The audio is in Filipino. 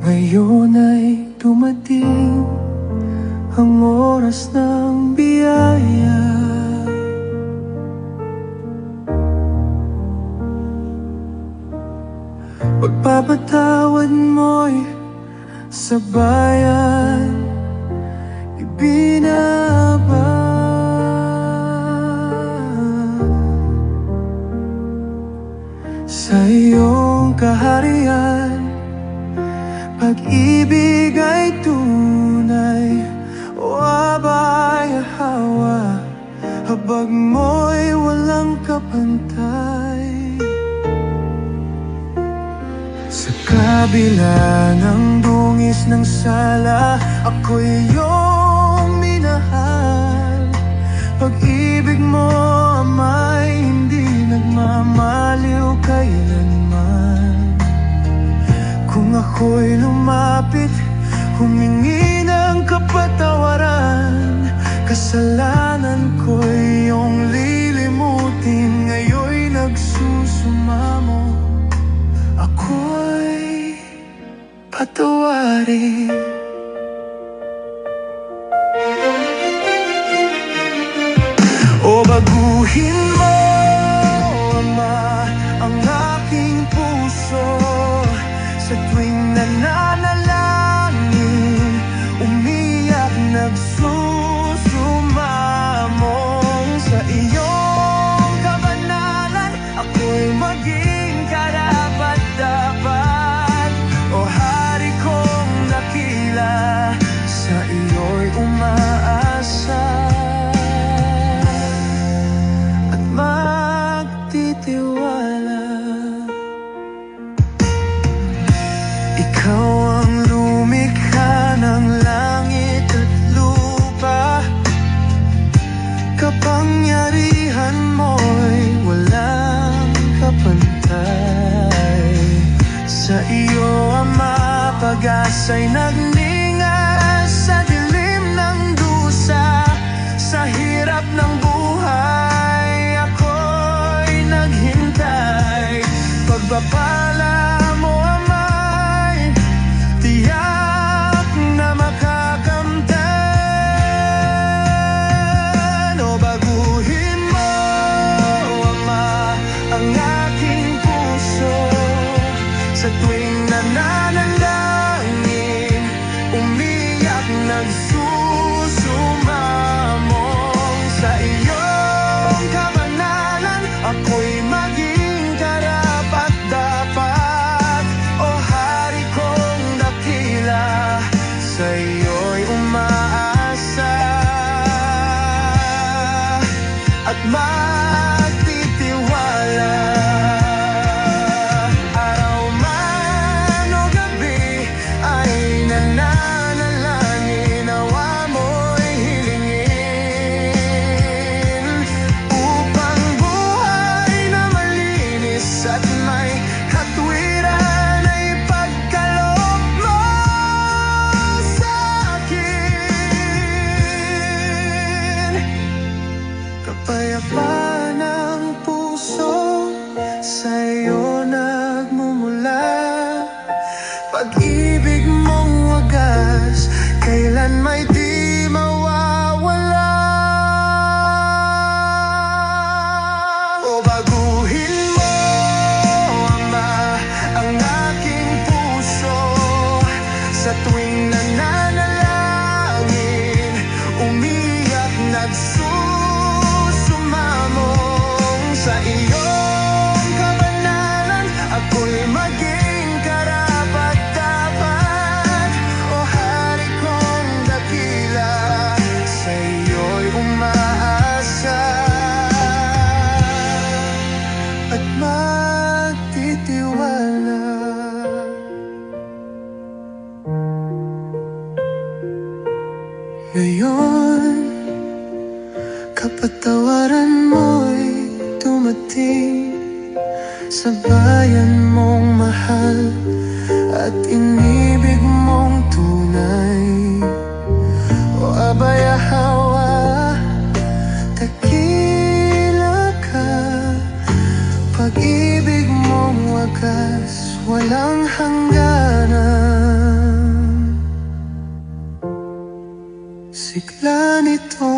Ngayon ay dumating ang oras ng biyaya. Pagpapatawad mo'y sa bayan ibinaba. Sa iyong kaharian, pag-ibig ay tunay. O abay hawa, habag mo'y walang kapantay. Sa kabila ng dungis ng sala, ako'y iyong minahal. Pag-ibig mo, Ama'y hindi nagmamaliw kailanman. Kung ako'y lumapit, humingi ng kapatawaran, kasalanan ko'y iyong lilimutin. Ngayon'y nagsusumamo, ako'y patawarin. O baguhin mo, Ama, ang aking puso. Sa tuwing nananalangin, umiyak, nagsusumamong sa iyong kabanalan, ako'y maging karapat-dapat. O hari kong dakila, sa iyo'y umaasa at magtitiwala. Ikaw ang lumikha ng langit at lupa, kapangyarihan mo'y walang kapantay. Sa iyo, Ama, pag-asa'y nagningas sa dilim ng dusa. Sa hirap ng buhay, ako'y naghintay. Pagpapala mo, Ama'y tiyak na makakamtan. O baguhin mo, Ama, ang aking puso. Sa tuwing nananalangin, umiyak, nagsusumamong sa iyong kabanalan, ako'y maging karapat-dapat. O hari kong dakila, sa iyo'y umaasa at magtitiwala. Araw man o gabi ay nananalangin, nawa mo'y hilingin, upang buhay na malinis at may katwiran ay pagkaloob mo sa akin. Kapayapaan ng puso, sa iyo nagmumula. Pag-ibig mong wagas, kailan may di mawawala. O baguhin mo, Ama, ang aking puso. Sa tuwing nananalangin, umiyak, nagsusumamong sa iyong kabanalan, ako'y maging karapat-dapat. O hari kong dakila, sa iyo'y umaasa at magtitiwala. Ngayon, kapatawaran mo'y dumating. Sa bayan mong mahal at inibig mong tunay. O abaya hawa, takila ka. Pag-ibig mong wagas, walang hangganan. sigla nito